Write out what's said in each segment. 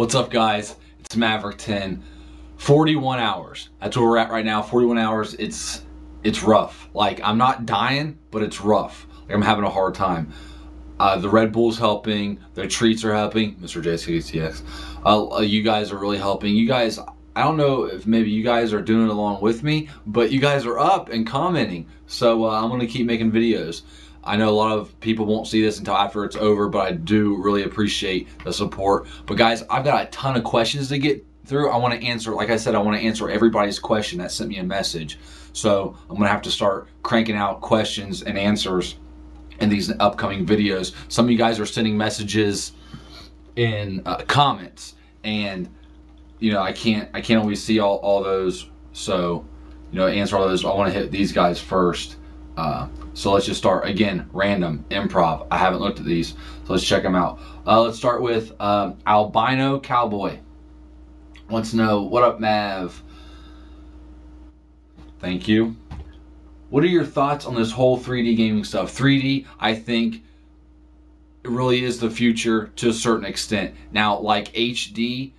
What's up, guys? It's Maverick 10. 41 hours. That's where we're at right now. 41 hours. It's rough. Like, I'm not dying, but it's rough. Like, I'm having a hard time. The Red Bull's helping. The treats are helping. Mr. JCTX. You guys are really helping. You guys, I don't know if maybe you guys are doing it along with me, but you guys are up and commenting. So I'm going to keep making videos. I know a lot of people won't see this until after it's over, but I do really appreciate the support. But guys, I've got a ton of questions to get through. I want to answer, like I said, I want to answer everybody's question that sent me a message. So I'm going to have to start cranking out questions and answers in these upcoming videos. Some of you guys are sending messages in comments, and you know, I can't always see all those. So, you know, answer all those. I want to hit these guys first. So let's just start again. Random improv. I haven't looked at these, so let's check them out. Let's start with Albino Cowboy. Wants to know, what up, Mav? Thank you. What are your thoughts on this whole 3D gaming stuff? 3D, I think, it really is the future to a certain extent. Now, like HD,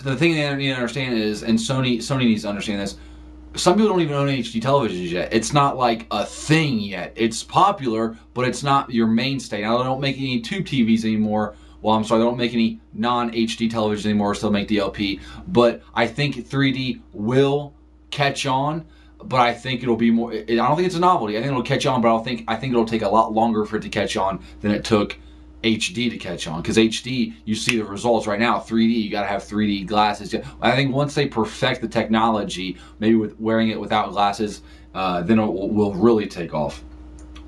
the thing that I need to understand is, and Sony needs to understand this, some people don't even own HD televisions yet. It's not like a thing yet. It's popular, but it's not your mainstay. Now, they don't make any tube TVs anymore. Well, I'm sorry, they don't make any non-HD televisions anymore. Still make DLP. But I think 3D will catch on. But I think it'll be more. I don't think it's a novelty. I think it'll catch on, but I think it'll take a lot longer for it to catch on than it took HD to catch on. Because HD, you see the results right now. 3D, you got to have 3D glasses. I think once they perfect the technology, maybe with wearing it without glasses, then it will really take off.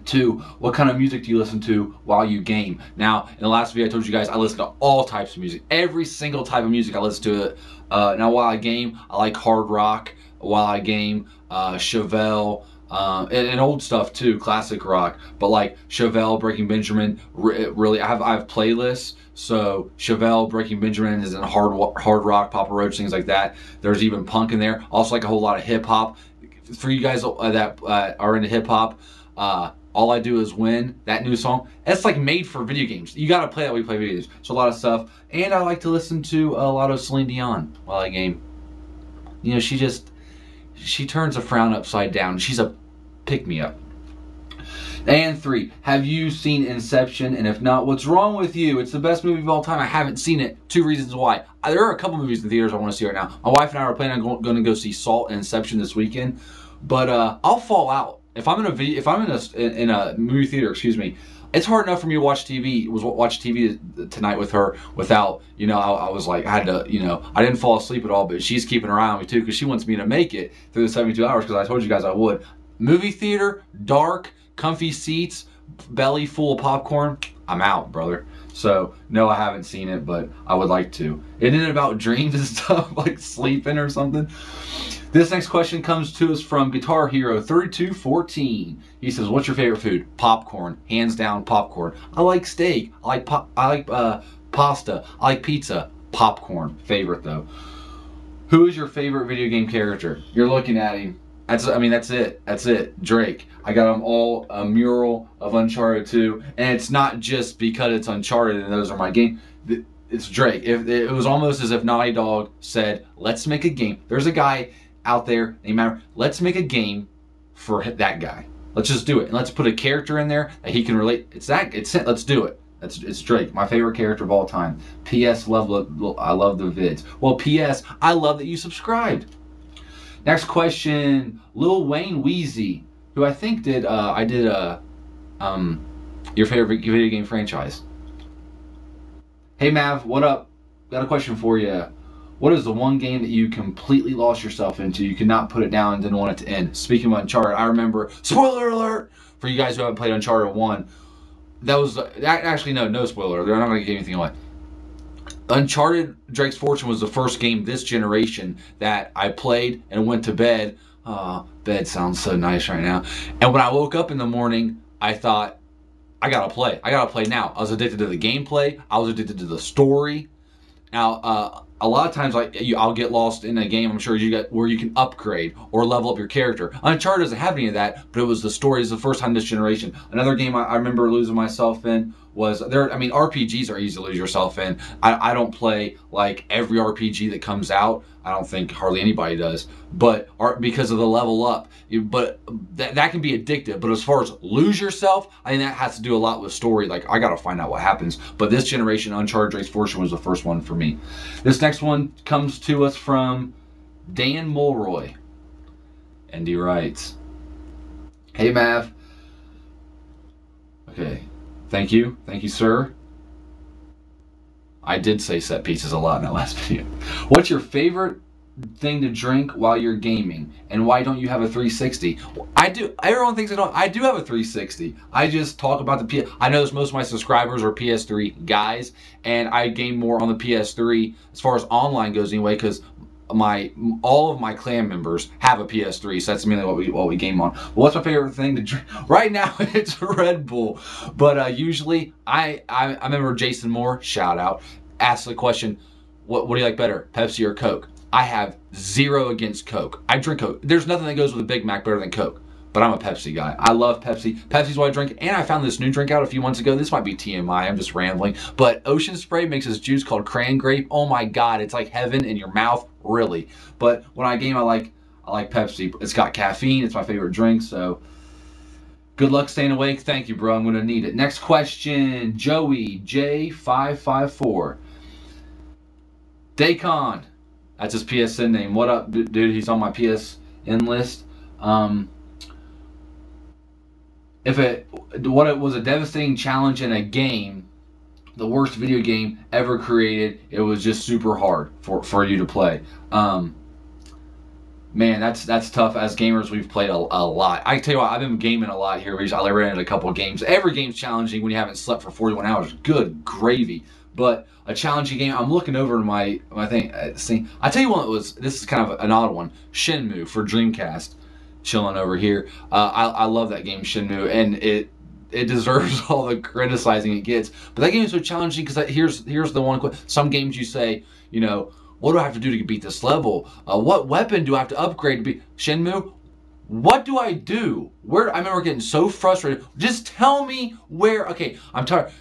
2, what kind of music do you listen to while you game? Now, in the last video, I told you guys I listen to all types of music. Every single type of music I listen to it. Now, while I game, I like hard rock. While I game, Chevelle, and old stuff too, classic rock. But like Chevelle, Breaking Benjamin, really, I have playlists. So Chevelle, Breaking Benjamin is in hard rock, Papa Roach, things like that. There's even punk in there. Also like a whole lot of hip hop. For you guys that are into hip hop, All I Do Is Win, that new song, that's like made for video games. You gotta play that when you play video games. So a lot of stuff. And I like to listen to a lot of Celine Dion while I game. You know, she turns a frown upside down. She's a pick-me-up. And 3, have you seen Inception? And if not, what's wrong with you? It's the best movie of all time. I haven't seen it. 2 reasons why. There are a couple movies in theaters I want to see right now. My wife and I are planning on going to go see Salt and Inception this weekend. But I'll fall out. If I'm in a movie theater, excuse me, it's hard enough for me to watch TV tonight with her without, you know, I was like, I had to, you know, I didn't fall asleep at all, but she's keeping her eye on me too because she wants me to make it through the 72 hours because I told you guys I would. Movie theater, dark, comfy seats, belly full of popcorn, I'm out, brother. So, no, I haven't seen it, but I would like to. Isn't it about dreams and stuff, like sleeping or something? This next question comes to us from Guitar Hero 3214. He says, "What's your favorite food?" Popcorn, hands down, popcorn. I like steak. I like pasta. I like pizza. Popcorn, favorite though. Who is your favorite video game character? You're looking at him. That's it. That's it. Drake. I got them all a mural of Uncharted 2, and it's not just because it's Uncharted and those are my game. It's Drake. It was almost as if Naughty Dog said, "Let's make a game." There's a guy out there named Maverick. Let's make a game for that guy. Let's just do it, and let's put a character in there that he can relate. Let's do it. It's Drake, my favorite character of all time. P.S. I love the vids. Well, P.S. I love that you subscribed. Next question, Lil Wayne Weezy, who I think did your favorite video game franchise. Hey Mav, what up? Got a question for you. What is the one game that you completely lost yourself into? You could not put it down and didn't want it to end. Speaking of Uncharted, I remember, spoiler alert, for you guys who haven't played Uncharted 1, actually no spoiler, they're not going to give anything away. Uncharted Drake's Fortune was the first game this generation that I played and went to bed. Bed sounds so nice right now. And when I woke up in the morning, I thought, I gotta play now. I was addicted to the gameplay. I was addicted to the story. Now, a lot of times I'll get lost in a game, I'm sure where you can upgrade or level up your character. Uncharted doesn't have any of that, but it was the story. It's the first time this generation. Another game I remember losing myself in was there. I mean, RPGs are easy to lose yourself in. I don't play like every RPG that comes out. I don't think hardly anybody does, but because of the level up. But that can be addictive. But as far as lose yourself, I think that has to do a lot with story. Like, I gotta find out what happens. But this generation, Uncharted Drake's Fortune was the first one for me. This next one comes to us from Dan Mulroy, and he writes, "Hey Mav, okay, thank you, sir. I did say set pieces a lot in that last video. What's your favorite thing to drink while you're gaming, and why don't you have a 360? I do. Everyone thinks I don't. I do have a 360. I just talk about the PS. I know most of my subscribers are PS3 guys, and I game more on the PS3 as far as online goes anyway, because all of my clan members have a PS3, so that's mainly what we game on. What's my favorite thing to drink? Right now, it's Red Bull, but usually I remember Jason Moore, shout out, asked the question, what do you like better, Pepsi or Coke? I have zero against Coke. I drink Coke. There's nothing that goes with a Big Mac better than Coke. But I'm a Pepsi guy. I love Pepsi. Pepsi's what I drink. And I found this new drink out a few months ago. This might be TMI. I'm just rambling. But Ocean Spray makes this juice called Cran Grape. Oh my God. It's like heaven in your mouth. Really. But when I game, I like Pepsi. It's got caffeine. It's my favorite drink. So good luck staying awake. Thank you, bro. I'm going to need it. Next question. Joey J554. Daycon. That's his PSN name. What up, dude? He's on my PSN list. What it was a devastating challenge in a game, the worst video game ever created, it was just super hard for you to play. Man, that's tough. As gamers, we've played a lot. I tell you what, I've been gaming a lot here. I ran into a couple of games. Every game's challenging when you haven't slept for 41 hours. Good gravy. But a challenging game, I'm looking over to my thing. I tell you what, this is kind of an odd one. Shenmue for Dreamcast. Chilling over here. I love that game, Shenmue, and it deserves all the criticizing it gets. But that game is so challenging because here's the one. Some games you say, what do I have to do to beat this level? What weapon do I have to upgrade to beat Shenmue? What do I do? I remember getting so frustrated. Just tell me where. Okay, I'm tired.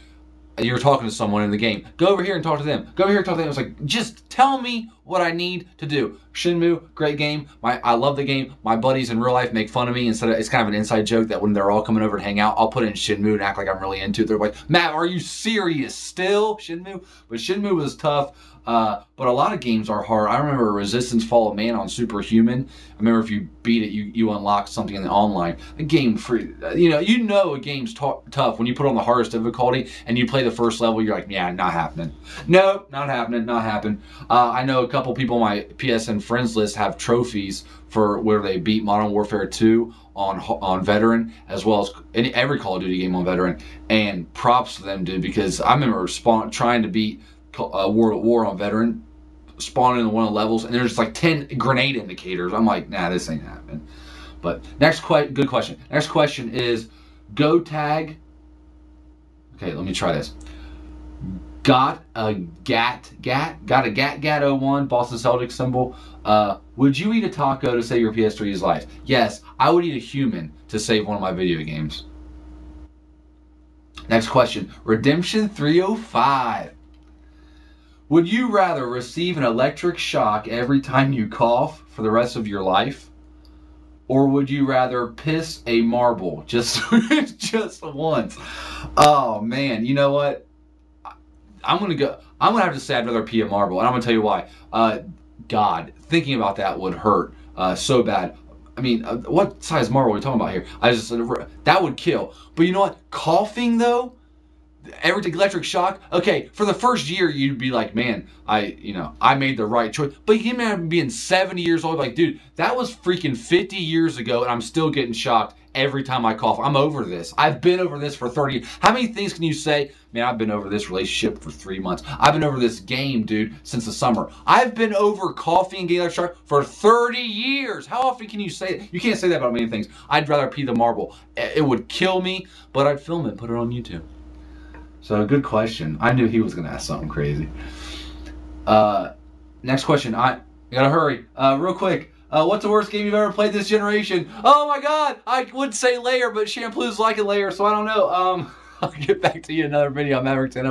You're talking to someone in the game. Go over here and talk to them. Go over here and talk to them. It's like, just tell me what I need to do. Shenmue, great game. I love the game. My buddies in real life make fun of me. It's kind of an inside joke that when they're all coming over to hang out, I'll put in Shenmue and act like I'm really into it. They're like, Matt, are you serious still? Shenmue? But Shenmue was tough. But a lot of games are hard. I remember Resistance Fall of Man on Superhuman. I remember if you beat it, you unlock something in the online. A game free, a game's tough when you put on the hardest difficulty and you play the first level. You're like, yeah, not happening. No, not happening. Not happen. I know a couple people on my PSN friends list have trophies for where they beat Modern Warfare 2 on Veteran, as well as every Call of Duty game on Veteran. And props to them, dude, because I remember trying to beat World at War on Veteran, spawning in one of the levels, and there's just like 10 grenade indicators. I'm like, nah, this ain't happening. But good question. Next question is Go Tag. Okay, let me try this. Got a gat 01 Boston Celtics symbol. Would you eat a taco to save your PS3's life? Yes, I would eat a human to save one of my video games. Next question. Redemption 305. Would you rather receive an electric shock every time you cough for the rest of your life? Or would you rather piss a marble just once? Oh man, you know what? I'm gonna have to say I'd rather pee a marble, and I'm gonna tell you why. God, thinking about that would hurt so bad. I mean, what size marble are we talking about here? That would kill. But you know what? Coughing though, every electric shock. Okay, for the first year you'd be like, man, I made the right choice. But you can imagine being 70 years old, like, dude, that was freaking 50 years ago, and I'm still getting shocked every time I cough. I'm over this. I've been over this for 30 years. How many things can you say? Man, I've been over this relationship for 3 months. I've been over this game, dude, since the summer. I've been over coughing and getting electric shock for 30 years. How often can you say it? You can't say that about many things. I'd rather pee the marble. It would kill me, but I'd film it and put it on YouTube. So, good question. I knew he was going to ask something crazy. Next question. I gotta hurry. Real quick. What's the worst game you've ever played this generation? Oh my God! I would say Layer, but Shampoo's liking Layer, so I don't know. I'll get back to you in another video. I'm Maverick 10.